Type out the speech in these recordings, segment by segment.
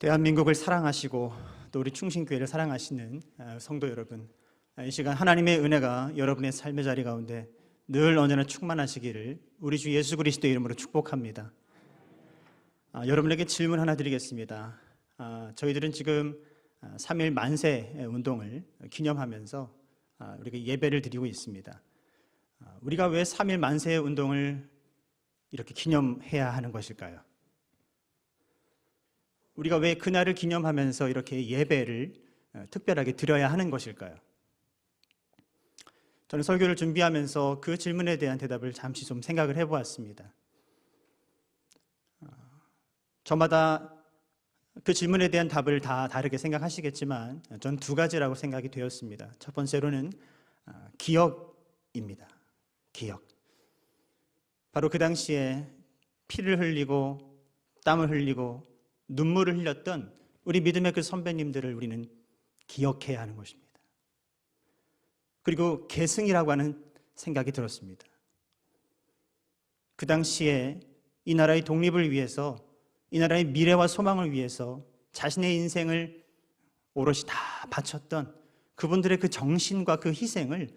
대한민국을 사랑하시고 또 우리 충신교회를 사랑하시는 성도 여러분, 이 시간 하나님의 은혜가 여러분의 삶의 자리 가운데 늘 언제나 충만하시기를 우리 주 예수 그리스도의 이름으로 축복합니다. 여러분에게 질문 하나 드리겠습니다. 저희들은 지금 3일 만세 운동을 기념하면서 우리가 예배를 드리고 있습니다. 우리가 왜 3일 만세 운동을 이렇게 기념해야 하는 것일까요? 우리가 왜 그날을 기념하면서 이렇게 예배를 특별하게 드려야 하는 것일까요? 저는 설교를 준비하면서 그 질문에 대한 대답을 잠시 좀 생각을 해보았습니다. 저마다 그 질문에 대한 답을 다 다르게 생각하시겠지만 저는 두 가지라고 생각이 되었습니다. 첫 번째로는 기억입니다. 기억. 바로 그 당시에 피를 흘리고 땀을 흘리고 눈물을 흘렸던 우리 믿음의 그 선배님들을 우리는 기억해야 하는 것입니다. 그리고 계승이라고 하는 생각이 들었습니다. 그 당시에 이 나라의 독립을 위해서, 이 나라의 미래와 소망을 위해서 자신의 인생을 오롯이 다 바쳤던 그분들의 그 정신과 그 희생을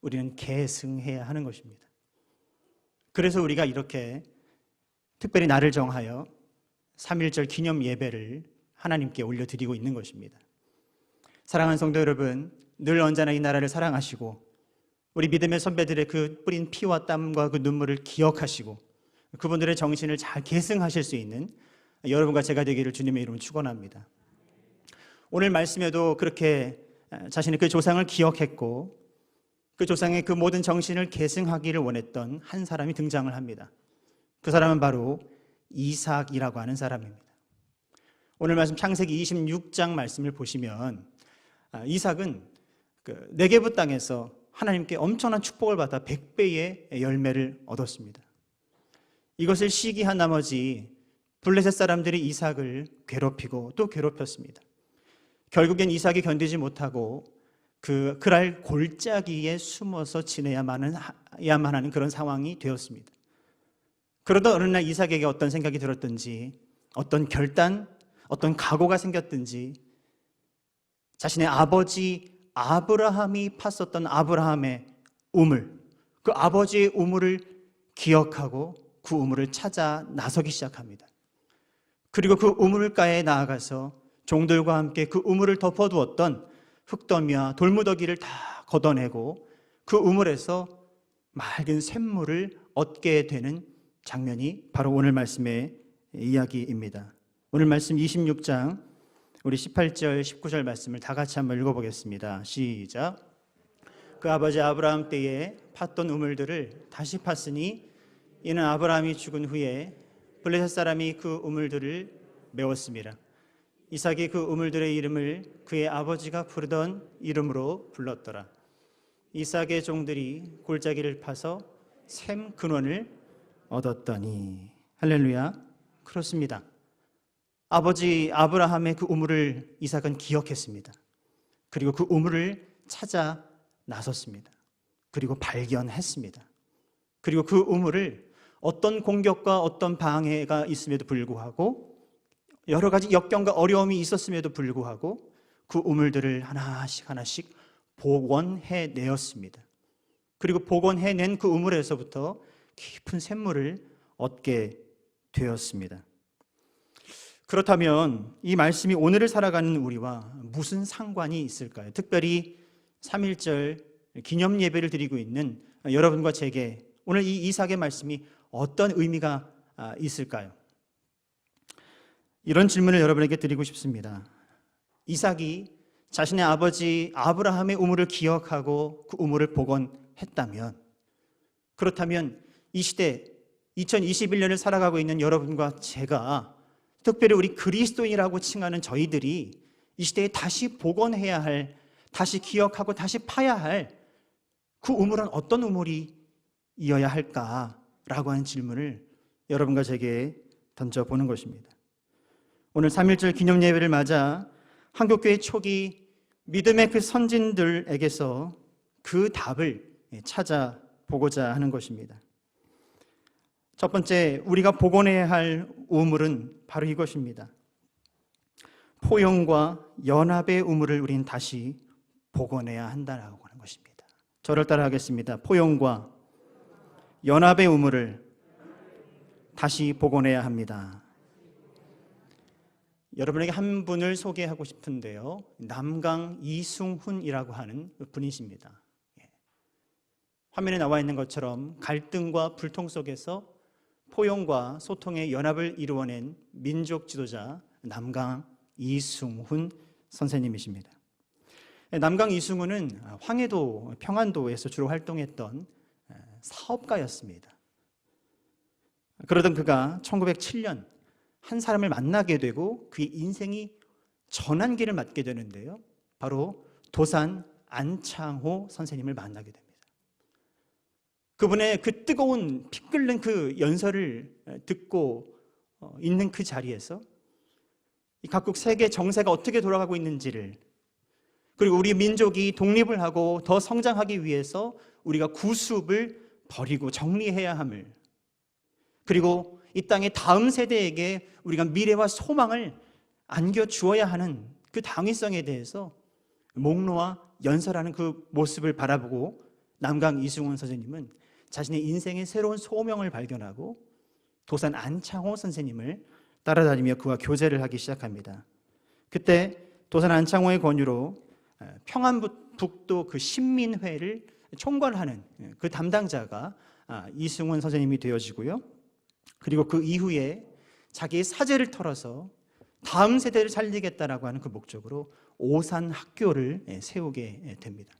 우리는 계승해야 하는 것입니다. 그래서 우리가 이렇게 특별히 날을 정하여 3.1절 기념 예배를 하나님께 올려드리고 있는 것입니다. 사랑하는 성도 여러분, 늘 언제나 이 나라를 사랑하시고 우리 믿음의 선배들의 그 뿌린 피와 땀과 그 눈물을 기억하시고 그분들의 정신을 잘 계승하실 수 있는 여러분과 제가 되기를 주님의 이름으로 축원합니다. 오늘 말씀에도 그렇게 자신의 그 조상을 기억했고 그 조상의 그 모든 정신을 계승하기를 원했던 한 사람이 등장을 합니다. 그 사람은 바로 이삭이라고 하는 사람입니다. 오늘 말씀 창세기 26장 말씀을 보시면 이삭은 그 네게브 땅에서 하나님께 엄청난 축복을 받아 100배의 열매를 얻었습니다. 이것을 시기한 나머지 블레셋 사람들이 이삭을 괴롭히고 또 괴롭혔습니다. 결국엔 이삭이 견디지 못하고 그 그랄 골짜기에 숨어서 지내야만 하는 그런 상황이 되었습니다. 그러다 어느 날 이삭에게 어떤 생각이 들었든지 어떤 결단, 어떤 각오가 생겼든지 자신의 아버지 아브라함이 팠었던 아브라함의 우물, 그 아버지의 우물을 기억하고 그 우물을 찾아 나서기 시작합니다. 그리고 그 우물가에 나아가서 종들과 함께 그 우물을 덮어두었던 흙더미와 돌무더기를 다 걷어내고 그 우물에서 맑은 샘물을 얻게 되는 장면이 바로 오늘 말씀의 이야기입니다. 오늘 말씀 26장 우리 18절 19절 말씀을 다 같이 한번 읽어보겠습니다. 시작. 그 아버지 아브라함 때에 팠던 우물들을 다시 팠으니 이는 아브라함이 죽은 후에 블레셋 사람이 그 우물들을 메웠습니다. 이삭이 그 우물들의 이름을 그의 아버지가 부르던 이름으로 불렀더라. 이삭의 종들이 골짜기를 파서 샘 근원을 얻었더니. 할렐루야. 그렇습니다. 아버지 아브라함의 그 우물을 이삭은 기억했습니다. 그리고 그 우물을 찾아 나섰습니다. 그리고 발견했습니다. 그리고 그 우물을 어떤 공격과 어떤 방해가 있음에도 불구하고 여러 가지 역경과 어려움이 있었음에도 불구하고 그 우물들을 하나씩 하나씩 복원해내었습니다. 그리고 복원해낸 그 우물에서부터 깊은 샘물을 얻게 되었습니다. 그렇다면 이 말씀이 오늘을 살아가는 우리와 무슨 상관이 있을까요? 특별히 3.1절 기념 예배를 드리고 있는 여러분과 제게 오늘 이 이삭의 말씀이 어떤 의미가 있을까요? 이런 질문을 여러분에게 드리고 싶습니다. 이삭이 자신의 아버지 아브라함의 우물을 기억하고 그 우물을 복원했다면, 그렇다면 이 시대 2021년을 살아가고 있는 여러분과 제가, 특별히 우리 그리스도인이라고 칭하는 저희들이 이 시대에 다시 복원해야 할, 다시 기억하고 다시 파야 할 그 우물은 어떤 우물이어야 할까라고 하는 질문을 여러분과 제게 던져보는 것입니다. 오늘 3.1절 기념 예배를 맞아 한국교회 초기 믿음의 그 선진들에게서 그 답을 찾아보고자 하는 것입니다. 첫 번째, 우리가 복원해야 할 우물은 바로 이것입니다. 포용과 연합의 우물을 우리는 다시 복원해야 한다라고 하는 것입니다. 저를 따라 하겠습니다. 포용과 연합의 우물을 다시 복원해야 합니다. 여러분에게 한 분을 소개하고 싶은데요. 남강 이승훈이라고 하는 분이십니다. 화면에 나와 있는 것처럼 갈등과 불통 속에서 포용과 소통의 연합을 이루어낸 민족 지도자 남강 이승훈 선생님이십니다. 남강 이승훈은 황해도, 평안도에서 주로 활동했던 사업가였습니다. 그러던 그가 1907년 한 사람을 만나게 되고 그의 인생이 전환기를 맞게 되는데요. 바로 도산 안창호 선생님을 만나게 됩니다. 그분의 그 뜨거운 피 끓는 그 연설을 듣고 있는 그 자리에서 각국 세계 정세가 어떻게 돌아가고 있는지를, 그리고 우리 민족이 독립을 하고 더 성장하기 위해서 우리가 구습을 버리고 정리해야 함을, 그리고 이 땅의 다음 세대에게 우리가 미래와 소망을 안겨주어야 하는 그 당위성에 대해서 목놓아 연설하는 그 모습을 바라보고 남강 이승훈 선생님은 자신의 인생의 새로운 소명을 발견하고 도산 안창호 선생님을 따라다니며 그와 교제를 하기 시작합니다. 그때 도산 안창호의 권유로 평안북도 그 신민회를 총괄하는 그 담당자가 이승훈 선생님이 되어지고요. 그리고 그 이후에 자기의 사제를 털어서 다음 세대를 살리겠다라고 하는 그 목적으로 오산학교를 세우게 됩니다.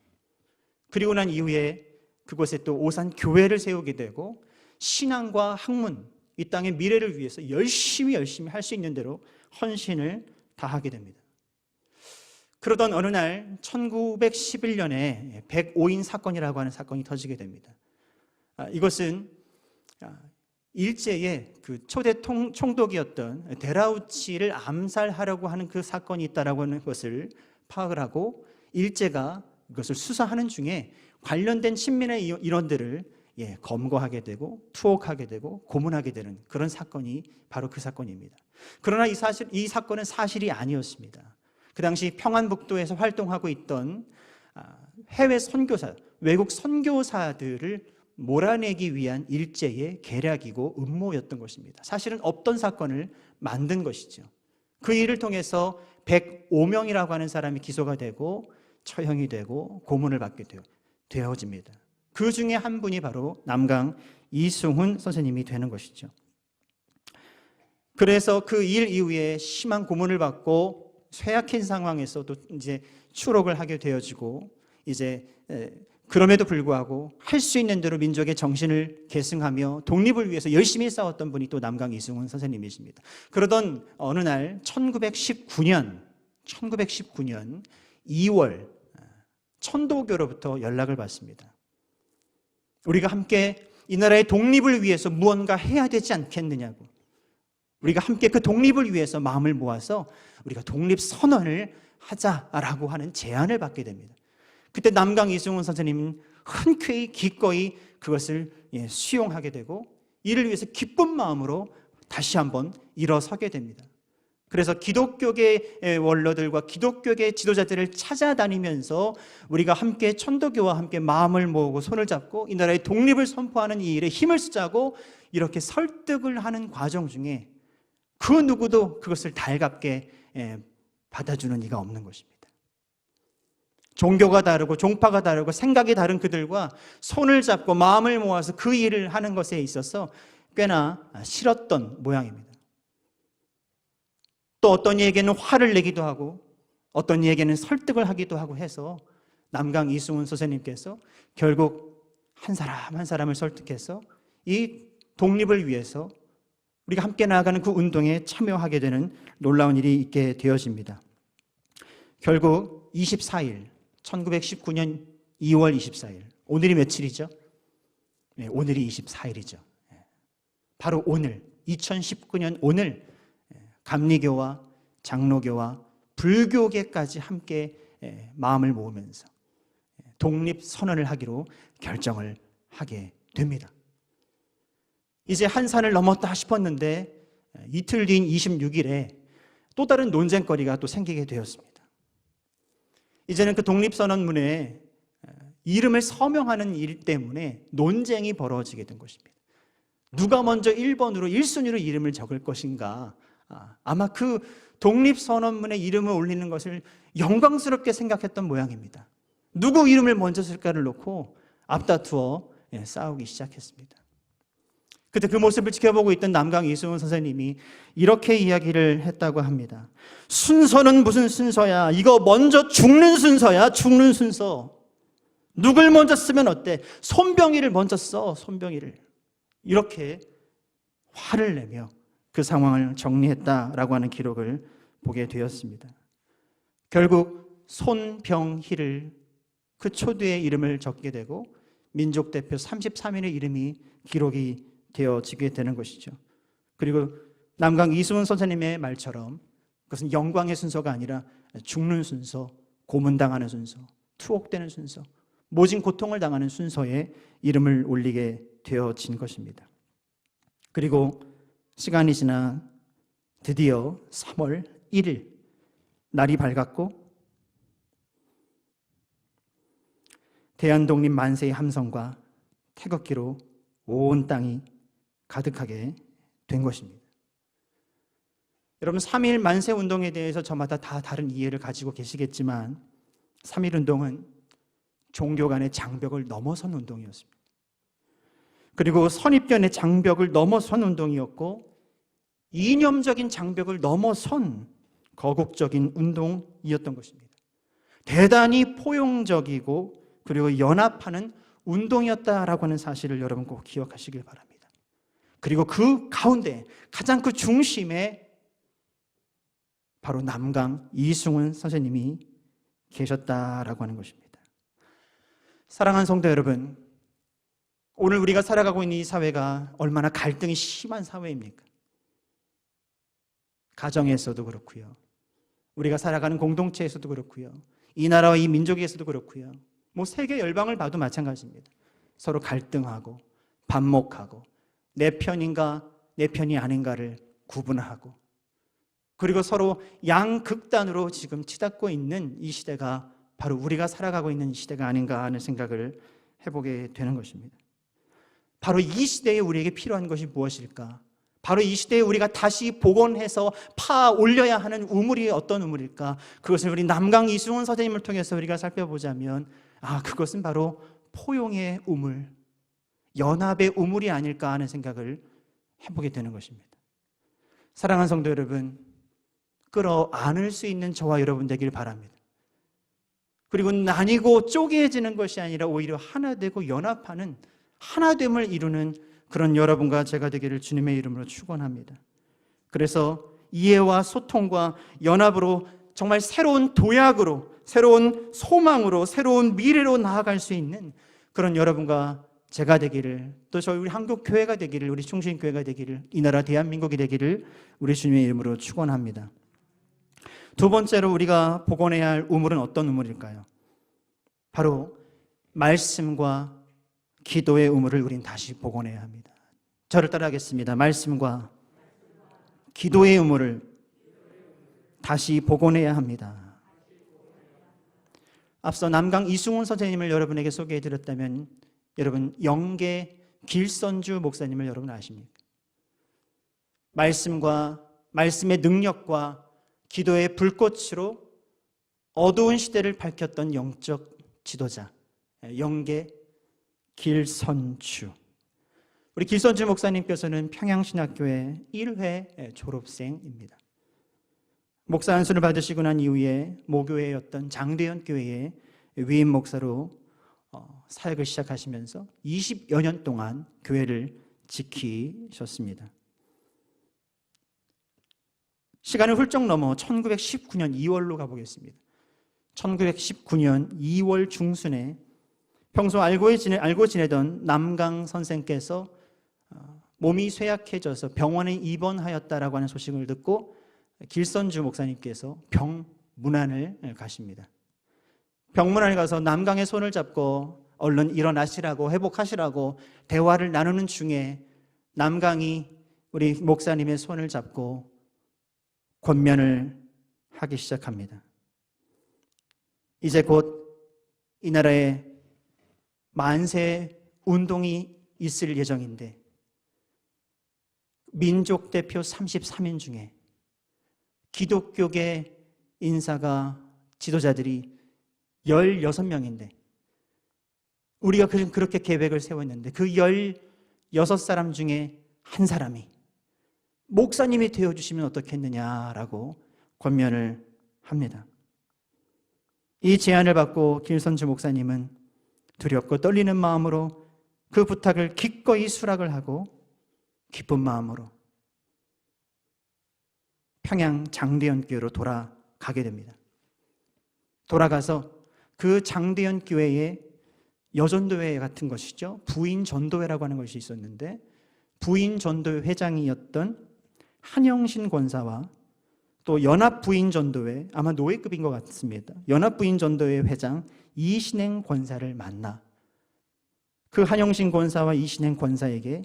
그리고 난 이후에 그곳에 또 오산교회를 세우게 되고 신앙과 학문, 이 땅의 미래를 위해서 열심히 할 수 있는 대로 헌신을 다하게 됩니다. 그러던 어느 날 1911년에 105인 사건이라고 하는 사건이 터지게 됩니다. 이것은 일제의 그 초대 총독이었던 데라우치를 암살하려고 하는 그 사건이 있다라고 하는 것을 파악을 하고 일제가 그것을 수사하는 중에 관련된 친민의 일원들을 검거하게 되고 투옥하게 되고 고문하게 되는 그런 사건이 바로 그 사건입니다. 그러나 이 사건은 사실이 아니었습니다. 그 당시 평안북도에서 활동하고 있던 해외 선교사, 외국 선교사들을 몰아내기 위한 일제의 계략이고 음모였던 것입니다. 사실은 없던 사건을 만든 것이죠. 그 일을 통해서 105명이라고 하는 사람이 기소가 되고 처형이 되고 고문을 받게 되어집니다. 그 중에 한 분이 바로 남강 이승훈 선생님이 되는 것이죠. 그래서 그 일 이후에 심한 고문을 받고 쇠약한 상황에서도 이제 추록을 하게 되어지고 이제 그럼에도 불구하고 할 수 있는 대로 민족의 정신을 계승하며 독립을 위해서 열심히 싸웠던 분이 또 남강 이승훈 선생님이십니다. 그러던 어느 날 1919년 2월 천도교로부터 연락을 받습니다. 우리가 함께 이 나라의 독립을 위해서 무언가 해야 되지 않겠느냐고, 우리가 함께 그 독립을 위해서 마음을 모아서 우리가 독립선언을 하자라고 하는 제안을 받게 됩니다. 그때 남강 이승훈 선생님은 흔쾌히 기꺼이 그것을 수용하게 되고 이를 위해서 기쁜 마음으로 다시 한번 일어서게 됩니다. 그래서 기독교계 원로들과 기독교계 지도자들을 찾아다니면서 우리가 함께 천도교와 함께 마음을 모으고 손을 잡고 이 나라의 독립을 선포하는 이 일에 힘을 쓰자고 이렇게 설득을 하는 과정 중에 그 누구도 그것을 달갑게 받아주는 이가 없는 것입니다. 종교가 다르고 종파가 다르고 생각이 다른 그들과 손을 잡고 마음을 모아서 그 일을 하는 것에 있어서 꽤나 싫었던 모양입니다. 또 어떤 이에게는 화를 내기도 하고 어떤 이에게는 설득을 하기도 하고 해서 남강 이승훈 선생님께서 결국 한 사람 한 사람을 설득해서 이 독립을 위해서 우리가 함께 나아가는 그 운동에 참여하게 되는 놀라운 일이 있게 되어집니다. 결국 24일 1919년 2월 24일 오늘이 며칠이죠? 네, 오늘이 24일이죠. 바로 오늘 2019년 오늘 감리교와 장로교와 불교계까지 함께 마음을 모으면서 독립선언을 하기로 결정을 하게 됩니다. 이제 한 산을 넘었다 싶었는데 이틀 뒤인 26일에 또 다른 논쟁거리가 또 생기게 되었습니다. 이제는 그 독립선언문에 이름을 서명하는 일 때문에 논쟁이 벌어지게 된 것입니다. 누가 먼저 1번으로 1순위로 이름을 적을 것인가. 아마 그 독립선언문에 이름을 올리는 것을 영광스럽게 생각했던 모양입니다. 누구 이름을 먼저 쓸까를 놓고 앞다투어 싸우기 시작했습니다. 그때 그 모습을 지켜보고 있던 남강 이승훈 선생님이 이렇게 이야기를 했다고 합니다. 순서는 무슨 순서야? 이거 먼저 죽는 순서야, 죽는 순서. 누굴 먼저 쓰면 어때? 손병희를 먼저 써, 손병희를. 이렇게 화를 내며 그 상황을 정리했다라고 하는 기록을 보게 되었습니다. 결국 손병희를 그 초두의 이름을 적게 되고 민족대표 33인의 이름이 기록이 되어지게 되는 것이죠. 그리고 남강 이승훈 선생님의 말처럼 그것은 영광의 순서가 아니라 죽는 순서, 고문당하는 순서, 투옥되는 순서, 모진 고통을 당하는 순서에 이름을 올리게 되어진 것입니다. 그리고 시간이 지나 드디어 3월 1일 날이 밝았고 대한독립 만세의 함성과 태극기로 온 땅이 가득하게 된 것입니다. 여러분 3.1 만세운동에 대해서 저마다 다 다른 이해를 가지고 계시겠지만 3.1 운동은 종교 간의 장벽을 넘어선 운동이었습니다. 그리고 선입견의 장벽을 넘어선 운동이었고 이념적인 장벽을 넘어선 거국적인 운동이었던 것입니다. 대단히 포용적이고 그리고 연합하는 운동이었다라고 하는 사실을 여러분 꼭 기억하시길 바랍니다. 그리고 그 가운데 가장 그 중심에 바로 남강 이승훈 선생님이 계셨다라고 하는 것입니다. 사랑하는 성도 여러분, 오늘 우리가 살아가고 있는 이 사회가 얼마나 갈등이 심한 사회입니까? 가정에서도 그렇고요. 우리가 살아가는 공동체에서도 그렇고요. 이 나라와 이 민족에서도 그렇고요. 세계 열방을 봐도 마찬가지입니다. 서로 갈등하고 반목하고 내 편인가 내 편이 아닌가를 구분하고 그리고 서로 양극단으로 지금 치닫고 있는 이 시대가 바로 우리가 살아가고 있는 시대가 아닌가 하는 생각을 해보게 되는 것입니다. 바로 이 시대에 우리에게 필요한 것이 무엇일까? 바로 이 시대에 우리가 다시 복원해서 파 올려야 하는 우물이 어떤 우물일까? 그것을 우리 남강 이승훈 선생님을 통해서 우리가 살펴보자면 그것은 바로 포용의 우물, 연합의 우물이 아닐까 하는 생각을 해보게 되는 것입니다. 사랑하는 성도 여러분, 끌어안을 수 있는 저와 여러분 되길 바랍니다. 그리고 나뉘고 쪼개지는 것이 아니라 오히려 하나 되고 연합하는 하나됨을 이루는 그런 여러분과 제가 되기를 주님의 이름으로 축원합니다. 그래서 이해와 소통과 연합으로 정말 새로운 도약으로, 새로운 소망으로, 새로운 미래로 나아갈 수 있는 그런 여러분과 제가 되기를, 또 저희 우리 한국교회가 되기를, 우리 충신교회가 되기를, 이 나라 대한민국이 되기를 우리 주님의 이름으로 축원합니다. 두 번째로 우리가 복원해야 할 우물은 어떤 우물일까요? 바로 말씀과 기도의 우물을 우린 다시 복원해야 합니다. 저를 따라하겠습니다. 말씀과 기도의 우물을 다시 복원해야 합니다. 앞서 남강 이승훈 선생님을 여러분에게 소개해드렸다면 여러분 영계 길선주 목사님을 여러분 아십니까? 말씀과 말씀의 능력과 기도의 불꽃으로 어두운 시대를 밝혔던 영적 지도자, 영계 길선주. 우리 길선주 목사님께서는 평양신학교의 1회 졸업생입니다. 목사 안수를 받으시고 난 이후에 모교회였던 장대현 교회의 위임 목사로 사역을 시작하시면서 20여 년 동안 교회를 지키셨습니다. 시간을 훌쩍 넘어 1919년 2월로 가보겠습니다. 1919년 2월 중순에 평소 알고 지내던 남강 선생께서 몸이 쇠약해져서 병원에 입원하였다라고 하는 소식을 듣고 길선주 목사님께서 병문안을 가십니다. 병문안에 가서 남강의 손을 잡고 얼른 일어나시라고, 회복하시라고 대화를 나누는 중에 남강이 우리 목사님의 손을 잡고 권면을 하기 시작합니다. 이제 곧 이 나라에 만세 운동이 있을 예정인데 민족 대표 33인 중에 기독교계 인사가 지도자들이 16명인데 우리가 그렇게 계획을 세웠는데 그 16사람 중에 한 사람이 목사님이 되어주시면 어떻겠느냐라고 권면을 합니다. 이 제안을 받고 길선주 목사님은 두렵고 떨리는 마음으로 그 부탁을 기꺼이 수락을 하고 기쁜 마음으로 평양 장대연교회로 돌아가게 됩니다. 돌아가서 그 장대연교회에 여전도회 같은 것이죠. 부인전도회라고 하는 것이 있었는데 부인전도회 회장이었던 한영신 권사와 또 연합부인전도회, 아마 노예급인 것 같습니다. 연합부인전도회 회장 이신행 권사를 만나 그 한영신 권사와 이신행 권사에게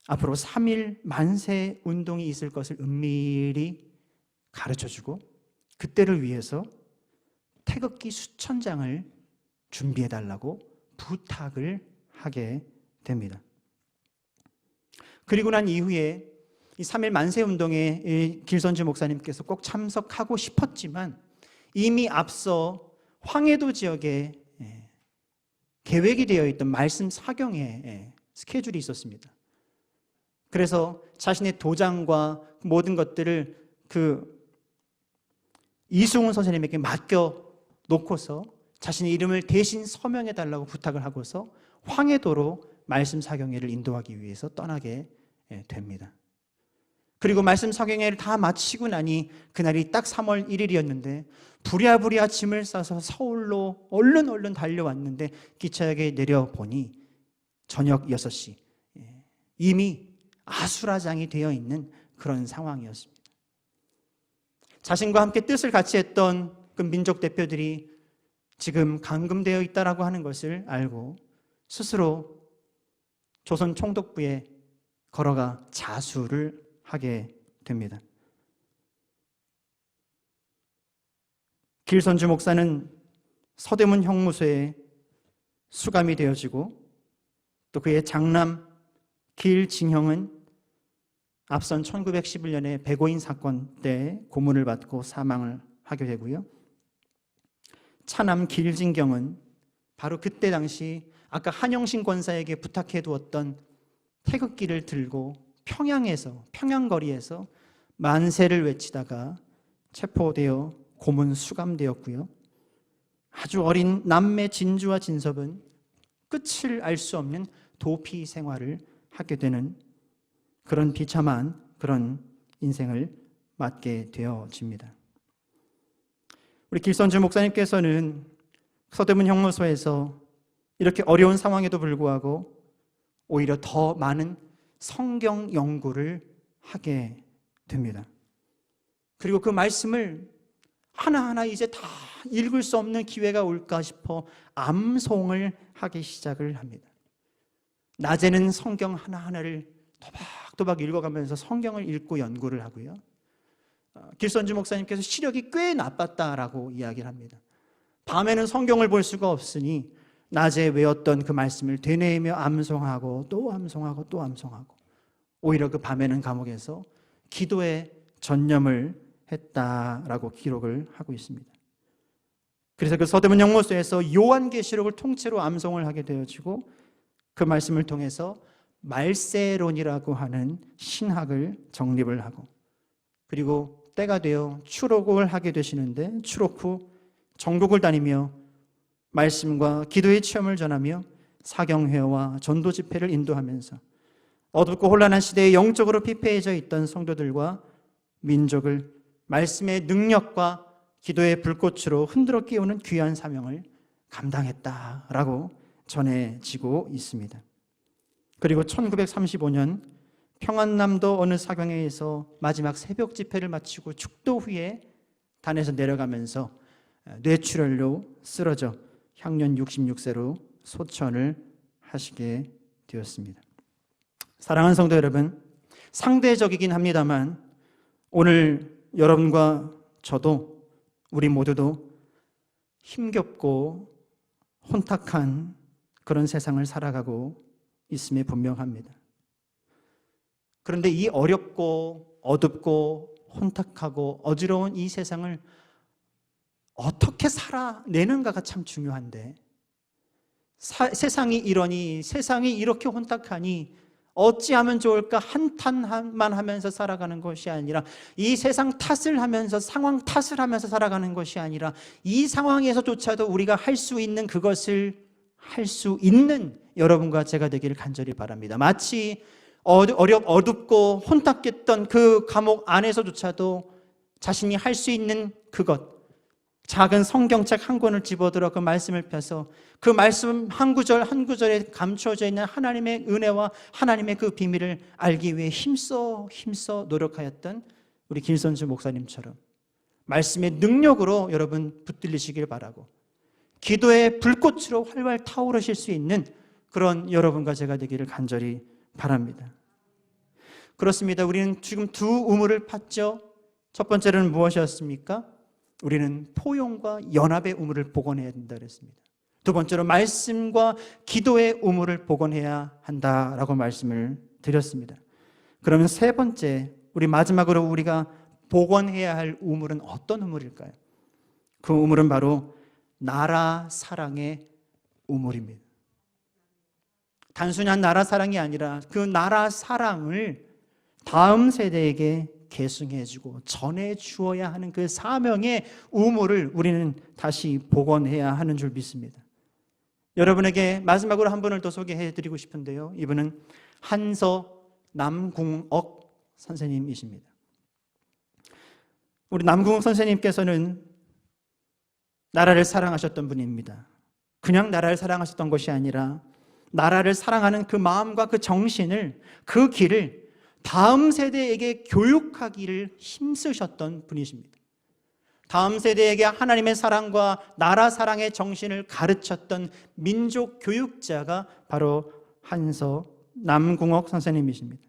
앞으로 3일 만세 운동이 있을 것을 은밀히 가르쳐주고 그때를 위해서 태극기 수천 장을 준비해달라고 부탁을 하게 됩니다. 그리고 난 이후에 이 3일 만세 운동에 길선주 목사님께서 꼭 참석하고 싶었지만 이미 앞서 황해도 지역에 계획이 되어 있던 말씀 사경에 스케줄이 있었습니다. 그래서 자신의 도장과 모든 것들을 그 이승훈 선생님에게 맡겨 놓고서 자신의 이름을 대신 서명해달라고 부탁을 하고서 황해도로 말씀 사경회를 인도하기 위해서 떠나게 됩니다. 그리고 말씀 사경회를 다 마치고 나니 그날이 딱 3월 1일이었는데 부랴부랴 짐을 싸서 서울로 얼른 달려왔는데 기차역에 내려보니 저녁 6시 이미 아수라장이 되어 있는 그런 상황이었습니다. 자신과 함께 뜻을 같이 했던 그 민족 대표들이 지금 감금되어 있다라고 하는 것을 알고 스스로 조선 총독부에 걸어가 자수를 하게 됩니다. 길선주 목사는 서대문 형무소에 수감이 되어지고 또 그의 장남 길징형은 앞선 1911년에 백오인 사건 때 고문을 받고 사망을 하게 되고요. 차남 길진경은 바로 그때 당시 아까 한영신 권사에게 부탁해 두었던 태극기를 들고 평양거리에서 만세를 외치다가 체포되어 고문 수감되었고요. 아주 어린 남매 진주와 진섭은 끝을 알 수 없는 도피 생활을 하게 되는 그런 비참한 그런 인생을 맞게 되어집니다. 우리 길선주 목사님께서는 서대문 형무소에서 이렇게 어려운 상황에도 불구하고 오히려 더 많은 성경 연구를 하게 됩니다. 그리고 그 말씀을 하나하나 이제 다 읽을 수 없는 기회가 올까 싶어 암송을 하기 시작을 합니다. 낮에는 성경 하나하나를 도박도박 읽어가면서 성경을 읽고 연구를 하고요. 길선주 목사님께서 시력이 꽤 나빴다라고 이야기를 합니다. 밤에는 성경을 볼 수가 없으니 낮에 외웠던 그 말씀을 되뇌이며 암송하고 또 암송하고 또 암송하고 오히려 그 밤에는 감옥에서 기도에 전념을 했다라고 기록을 하고 있습니다. 그래서 그 서대문 형무소에서 요한계시록을 통째로 암송을 하게 되어지고 그 말씀을 통해서 말세론이라고 하는 신학을 정립을 하고 그리고 때가 되어 추록을 하게 되시는데 추록 후 전국을 다니며 말씀과 기도의 체험을 전하며 사경회와 전도 집회를 인도하면서 어둡고 혼란한 시대에 영적으로 피폐해져 있던 성도들과 민족을 말씀의 능력과 기도의 불꽃으로 흔들어 깨우는 귀한 사명을 감당했다라고 전해지고 있습니다. 그리고 1935년 평안남도 어느 사경회에서 마지막 새벽 집회를 마치고 축도 후에 단에서 내려가면서 뇌출혈로 쓰러져 향년 66세로 소천을 하시게 되었습니다. 사랑하는 성도 여러분, 상대적이긴 합니다만 오늘 여러분과 저도, 우리 모두도 힘겹고 혼탁한 그런 세상을 살아가고 있음에 분명합니다. 그런데 이 어렵고 어둡고 혼탁하고 어지러운 이 세상을 어떻게 살아내는가가 참 중요한데, 세상이 이러니, 세상이 이렇게 혼탁하니 어찌하면 좋을까 한탄만 하면서 살아가는 것이 아니라, 이 세상 탓을 하면서, 상황 탓을 하면서 살아가는 것이 아니라, 이 상황에서조차도 우리가 할 수 있는 그것을 할 수 있는 여러분과 제가 되기를 간절히 바랍니다. 마치 어둡고 혼탁했던 그 감옥 안에서조차도 자신이 할 수 있는 그것, 작은 성경책 한 권을 집어들어 그 말씀을 펴서 그 말씀 한 구절 한 구절에 감춰져 있는 하나님의 은혜와 하나님의 그 비밀을 알기 위해 힘써 노력하였던 우리 김선주 목사님처럼 말씀의 능력으로 여러분 붙들리시길 바라고, 기도의 불꽃으로 활활 타오르실 수 있는 그런 여러분과 제가 되기를 간절히 바랍니다. 그렇습니다. 우리는 지금 두 우물을 팠죠. 첫 번째는 무엇이었습니까? 우리는 포용과 연합의 우물을 복원해야 된다 그랬습니다. 두 번째로 말씀과 기도의 우물을 복원해야 한다라고 말씀을 드렸습니다. 그러면 세 번째, 우리 마지막으로 우리가 복원해야 할 우물은 어떤 우물일까요? 그 우물은 바로 나라 사랑의 우물입니다. 단순한 나라 사랑이 아니라 그 나라 사랑을 다음 세대에게 계승해주고 전해주어야 하는 그 사명의 우물을 우리는 다시 복원해야 하는 줄 믿습니다. 여러분에게 마지막으로 한 분을 더 소개해드리고 싶은데요, 이분은 한서 남궁옥 선생님이십니다. 우리 남궁옥 선생님께서는 나라를 사랑하셨던 분입니다. 그냥 나라를 사랑하셨던 것이 아니라 나라를 사랑하는 그 마음과 그 정신을, 그 길을 다음 세대에게 교육하기를 힘쓰셨던 분이십니다. 다음 세대에게 하나님의 사랑과 나라 사랑의 정신을 가르쳤던 민족 교육자가 바로 한서 남궁옥 선생님이십니다.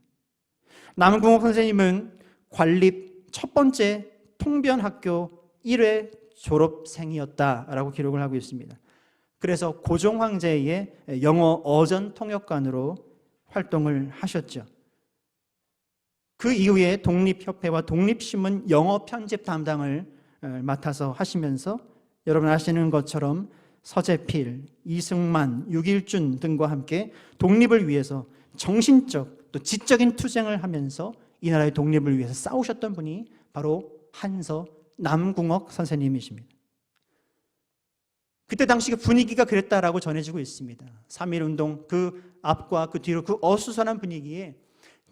남궁옥 선생님은 관립 첫 번째 통변학교 1회 졸업생이었다라고 기록을 하고 있습니다. 그래서 고종 황제의 영어 어전 통역관으로 활동을 하셨죠. 그 이후에 독립협회와 독립신문 영어 편집 담당을 맡아서 하시면서 여러분 아시는 것처럼 서재필, 이승만, 육일준 등과 함께 독립을 위해서 정신적 또 지적인 투쟁을 하면서 이 나라의 독립을 위해서 싸우셨던 분이 바로 한서 남궁옥 선생님이십니다. 그때 당시 그 분위기가 그랬다라고 전해지고 있습니다. 3.1운동 그 앞과 그 뒤로 그 어수선한 분위기에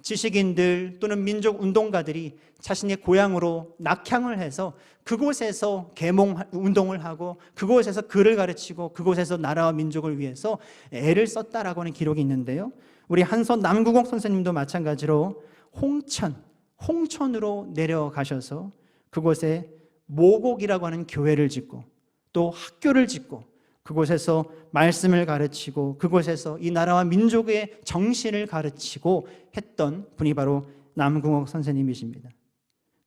지식인들 또는 민족운동가들이 자신의 고향으로 낙향을 해서 그곳에서 계몽운동을 하고 그곳에서 글을 가르치고 그곳에서 나라와 민족을 위해서 애를 썼다라고 하는 기록이 있는데요, 우리 한서 남궁옥 선생님도 마찬가지로 홍천으로 내려가셔서 그곳에 모곡이라고 하는 교회를 짓고 또 학교를 짓고 그곳에서 말씀을 가르치고 그곳에서 이 나라와 민족의 정신을 가르치고 했던 분이 바로 남궁옥 선생님이십니다.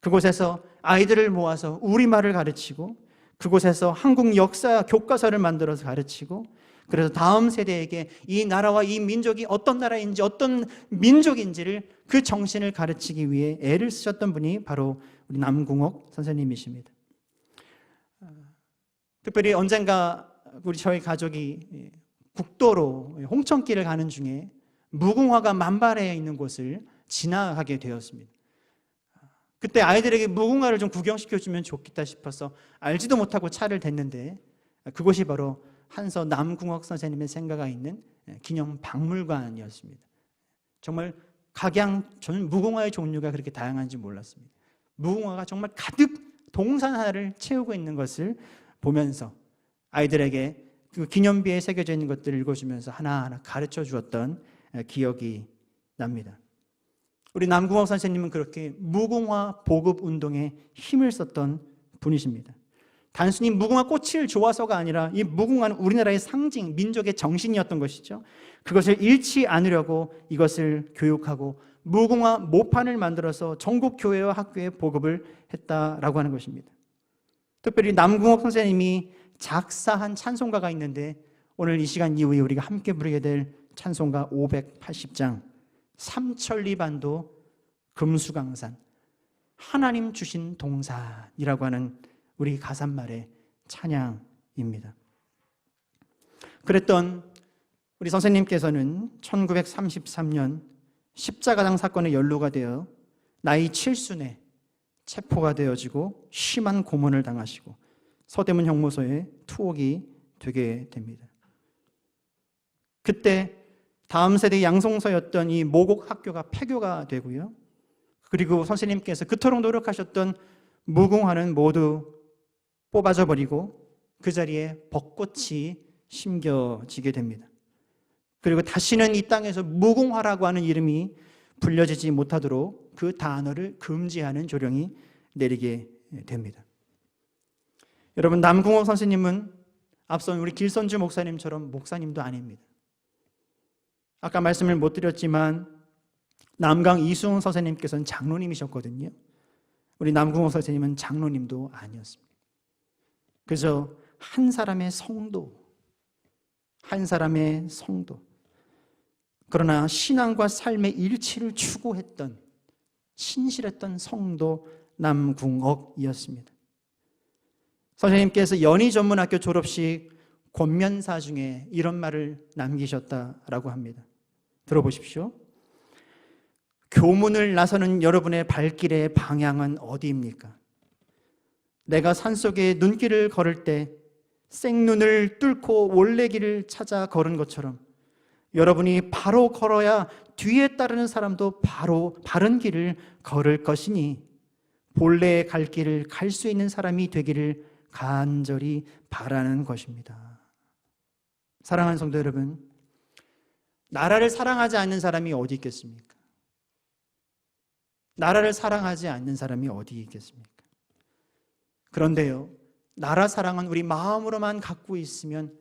그곳에서 아이들을 모아서 우리말을 가르치고 그곳에서 한국 역사 교과서를 만들어서 가르치고, 그래서 다음 세대에게 이 나라와 이 민족이 어떤 나라인지 어떤 민족인지를 그 정신을 가르치기 위해 애를 쓰셨던 분이 바로 우리 남궁옥 선생님이십니다. 특별히 언젠가 저희 가족이 국도로 홍천길을 가는 중에 무궁화가 만발해 있는 곳을 지나가게 되었습니다. 그때 아이들에게 무궁화를 좀 구경시켜주면 좋겠다 싶어서 알지도 못하고 차를 댔는데 그곳이 바로 한서 남궁옥 선생님의 생가가 있는 기념 박물관이었습니다. 정말 저는 무궁화의 종류가 그렇게 다양한지 몰랐습니다. 무궁화가 정말 가득 동산 하나를 채우고 있는 것을 보면서 아이들에게 그 기념비에 새겨져 있는 것들을 읽어주면서 하나하나 가르쳐 주었던 기억이 납니다. 우리 남궁옥 선생님은 그렇게 무궁화 보급 운동에 힘을 썼던 분이십니다. 단순히 무궁화 꽃을 좋아서가 아니라 이 무궁화는 우리나라의 상징, 민족의 정신이었던 것이죠. 그것을 잃지 않으려고 이것을 교육하고 무궁화 모판을 만들어서 전국 교회와 학교에 보급을 했다라고 하는 것입니다. 특별히 남궁옥 선생님이 작사한 찬송가가 있는데 오늘 이 시간 이후에 우리가 함께 부르게 될 찬송가 580장 삼천리반도 금수강산 하나님 주신 동산이라고 하는 우리 가사말의 찬양입니다. 그랬던 우리 선생님께서는 1933년 십자가당 사건에 연루가 되어 나이 7순에 체포가 되어지고 심한 고문을 당하시고 서대문 형무소에 투옥이 되게 됩니다. 그때 다음 세대 양성서였던 이 모곡 학교가 폐교가 되고요. 그리고 선생님께서 그토록 노력하셨던 무궁화는 모두 뽑아져 버리고 그 자리에 벚꽃이 심겨지게 됩니다. 그리고 다시는 이 땅에서 무궁화라고 하는 이름이 불려지지 못하도록 그 단어를 금지하는 조령이 내리게 됩니다. 여러분, 남궁옥 선생님은 앞선 우리 길선주 목사님처럼 목사님도 아닙니다. 아까 말씀을 못 드렸지만 남강 이수흥 선생님께서는 장로님이셨거든요. 우리 남궁옥 선생님은 장로님도 아니었습니다. 그저 한 사람의 성도, 그러나 신앙과 삶의 일치를 추구했던 신실했던 성도 남궁옥이었습니다. 선생님께서 연희전문학교 졸업식 권면사 중에 이런 말을 남기셨다라고 합니다. 들어보십시오. 교문을 나서는 여러분의 발길의 방향은 어디입니까? 내가 산속에 눈길을 걸을 때 생눈을 뚫고 원래 길을 찾아 걸은 것처럼 여러분이 바로 걸어야 뒤에 따르는 사람도 바로 바른 길을 걸을 것이니 본래의 갈 길을 갈 수 있는 사람이 되기를 간절히 바라는 것입니다. 사랑하는 성도 여러분, 나라를 사랑하지 않는 사람이 어디 있겠습니까? 나라를 사랑하지 않는 사람이 어디 있겠습니까? 그런데요, 나라 사랑은 우리 마음으로만 갖고 있으면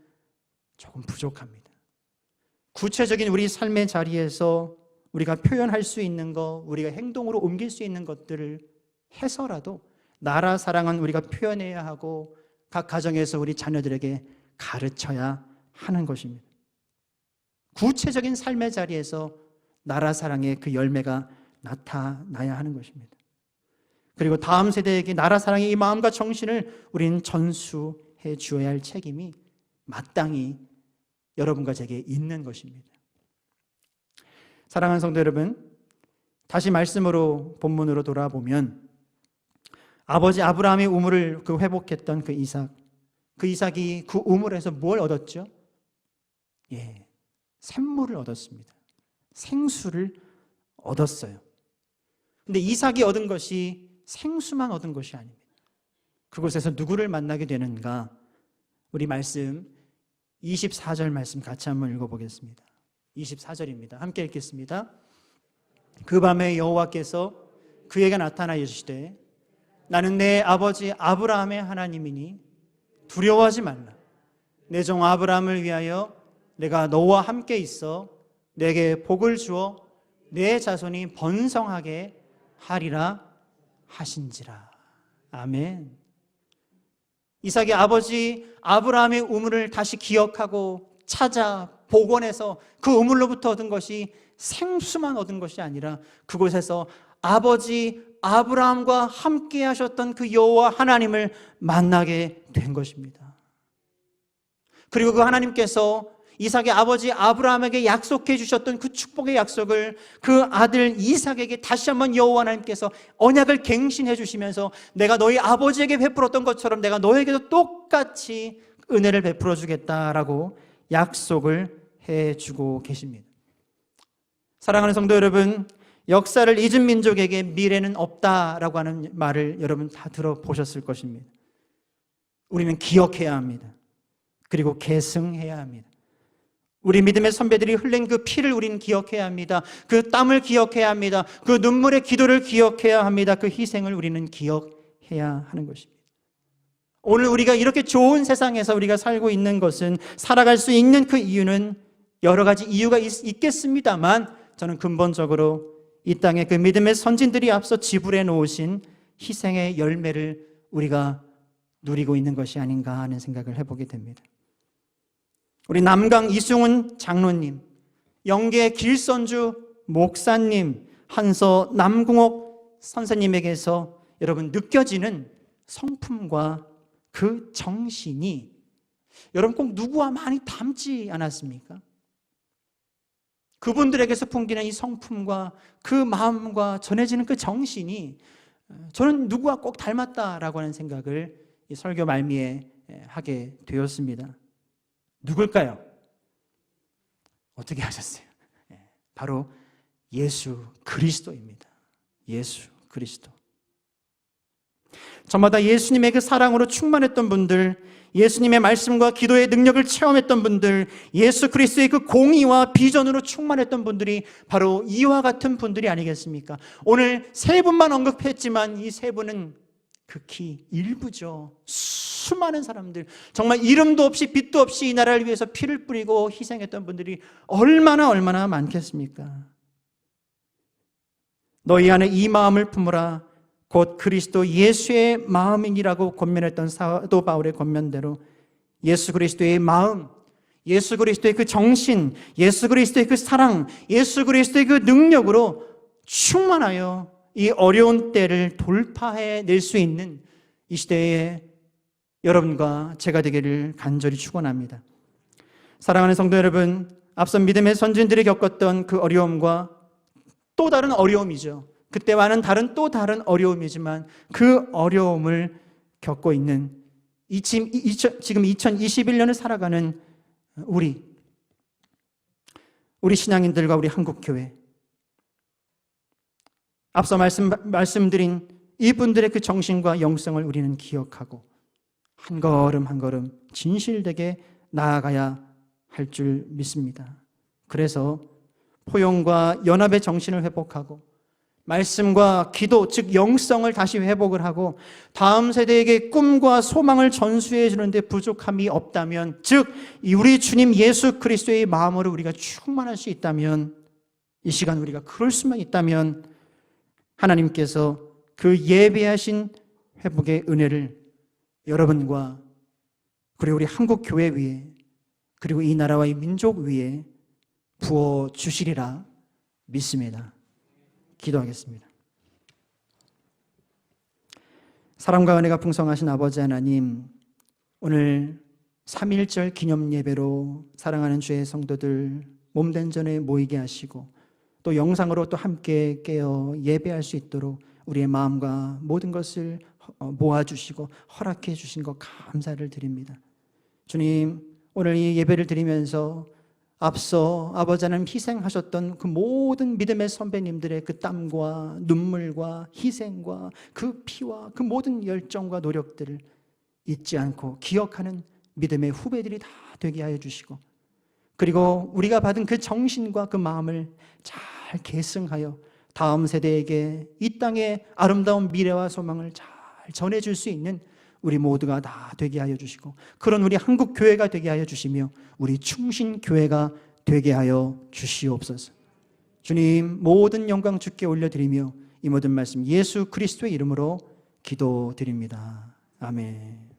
조금 부족합니다. 구체적인 우리 삶의 자리에서 우리가 표현할 수 있는 것, 우리가 행동으로 옮길 수 있는 것들을 해서라도 나라 사랑은 우리가 표현해야 하고 각 가정에서 우리 자녀들에게 가르쳐야 하는 것입니다. 구체적인 삶의 자리에서 나라 사랑의 그 열매가 나타나야 하는 것입니다. 그리고 다음 세대에게 나라 사랑의 이 마음과 정신을 우리는 전수해 주어야 할 책임이 마땅히 여러분과 제게 있는 것입니다. 사랑하는 성도 여러분, 다시 말씀으로 본문으로 돌아보면 아버지 아브라함의 우물을 회복했던 그 이삭이 그 우물에서 뭘 얻었죠? 샘물을 얻었습니다. 생수를 얻었어요. 근데 이삭이 얻은 것이 생수만 얻은 것이 아닙니다. 그곳에서 누구를 만나게 되는가? 우리 말씀 24절 말씀 같이 한번 읽어보겠습니다. 24절입니다. 함께 읽겠습니다. 그 밤에 여호와께서 그에게 나타나 이르시되 나는 내 아버지 아브라함의 하나님이니 두려워하지 말라. 내 종 아브라함을 위하여 내가 너와 함께 있어 내게 복을 주어 내 자손이 번성하게 하리라 하신지라. 아멘. 이삭이 아버지 아브라함의 우물을 다시 기억하고 찾아 복원해서 그 우물로부터 얻은 것이 생수만 얻은 것이 아니라 그곳에서 아버지 아브라함과 함께 하셨던 그 여호와 하나님을 만나게 된 것입니다. 그리고 그 하나님께서 이삭의 아버지 아브라함에게 약속해 주셨던 그 축복의 약속을 그 아들 이삭에게 다시 한번 여호와 하나님께서 언약을 갱신해 주시면서 내가 너희 아버지에게 베풀었던 것처럼 내가 너에게도 똑같이 은혜를 베풀어 주겠다라고 약속을 해주고 계십니다. 사랑하는 성도 여러분, 역사를 잊은 민족에게 미래는 없다라고 하는 말을 여러분 다 들어보셨을 것입니다. 우리는 기억해야 합니다. 그리고 계승해야 합니다. 우리 믿음의 선배들이 흘린 그 피를 우리는 기억해야 합니다. 그 땀을 기억해야 합니다. 그 눈물의 기도를 기억해야 합니다. 그 희생을 우리는 기억해야 하는 것입니다. 오늘 우리가 이렇게 좋은 세상에서 우리가 살고 있는 것은, 살아갈 수 있는 그 이유는 여러 가지 이유가 있겠습니다만 저는 근본적으로 이 땅에 그 믿음의 선진들이 앞서 지불해 놓으신 희생의 열매를 우리가 누리고 있는 것이 아닌가 하는 생각을 해보게 됩니다. 우리 남강 이승훈 장로님, 영계 길선주 목사님, 한서 남궁옥 선생님에게서 여러분 느껴지는 성품과 그 정신이 여러분 꼭 누구와 많이 닮지 않았습니까? 그분들에게서 풍기는 이 성품과 그 마음과 전해지는 그 정신이 저는 누구와 꼭 닮았다라고 하는 생각을 이 설교 말미에 하게 되었습니다. 누굴까요? 어떻게 하셨어요? 바로 예수 그리스도입니다. 예수 그리스도. 저마다 예수님의 그 사랑으로 충만했던 분들, 예수님의 말씀과 기도의 능력을 체험했던 분들, 예수 그리스도의 그 공의와 비전으로 충만했던 분들이 바로 이와 같은 분들이 아니겠습니까? 오늘 세 분만 언급했지만 이 세 분은 극히 일부죠. 수많은 사람들, 정말 이름도 없이 빛도 없이 이 나라를 위해서 피를 뿌리고 희생했던 분들이 얼마나 많겠습니까? 너희 안에 이 마음을 품으라, 곧 그리스도 예수의 마음이라고 권면했던 사도 바울의 권면대로 예수 그리스도의 마음, 예수 그리스도의 그 정신, 예수 그리스도의 그 사랑, 예수 그리스도의 그 능력으로 충만하여 이 어려운 때를 돌파해낼 수 있는 이 시대에 여러분과 제가 되기를 간절히 축원합니다. 사랑하는 성도 여러분, 앞서 믿음의 선진들이 겪었던 그 어려움과 또 다른 어려움이죠. 그때와는 다른 또 다른 어려움이지만 그 어려움을 겪고 있는 지금 2021년을 살아가는 우리 신앙인들과 우리 한국교회, 앞서 말씀드린 이분들의 그 정신과 영성을 우리는 기억하고 한 걸음 한 걸음 진실되게 나아가야 할 줄 믿습니다. 그래서 포용과 연합의 정신을 회복하고 말씀과 기도, 즉 영성을 다시 회복을 하고 다음 세대에게 꿈과 소망을 전수해 주는데 부족함이 없다면, 즉 우리 주님 예수 그리스도의 마음으로 우리가 충만할 수 있다면, 이 시간 우리가 그럴 수만 있다면 하나님께서 그 예배하신 회복의 은혜를 여러분과 그리고 우리 한국 교회 위에 그리고 이 나라와 이 민족 위에 부어 주시리라 믿습니다. 기도하겠습니다. 사랑과 은혜가 풍성하신 아버지 하나님, 오늘 3.1절 기념 예배로 사랑하는 주의 성도들 몸된 전에 모이게 하시고 또 영상으로 또 함께 깨어 예배할 수 있도록 우리의 마음과 모든 것을 모아주시고 허락해 주신 것 감사를 드립니다. 주님, 오늘 이 예배를 드리면서 앞서 아버지 하나님 희생하셨던 그 모든 믿음의 선배님들의 그 땀과 눈물과 희생과 그 피와 그 모든 열정과 노력들을 잊지 않고 기억하는 믿음의 후배들이 다 되게 하여 주시고, 그리고 우리가 받은 그 정신과 그 마음을 잘 계승하여 다음 세대에게 이 땅의 아름다운 미래와 소망을 잘 전해줄 수 있는 우리 모두가 다 되게 하여 주시고, 그런 우리 한국 교회가 되게 하여 주시며 우리 충신 교회가 되게 하여 주시옵소서. 주님, 모든 영광 주께 올려드리며 이 모든 말씀 예수 그리스도의 이름으로 기도드립니다. 아멘.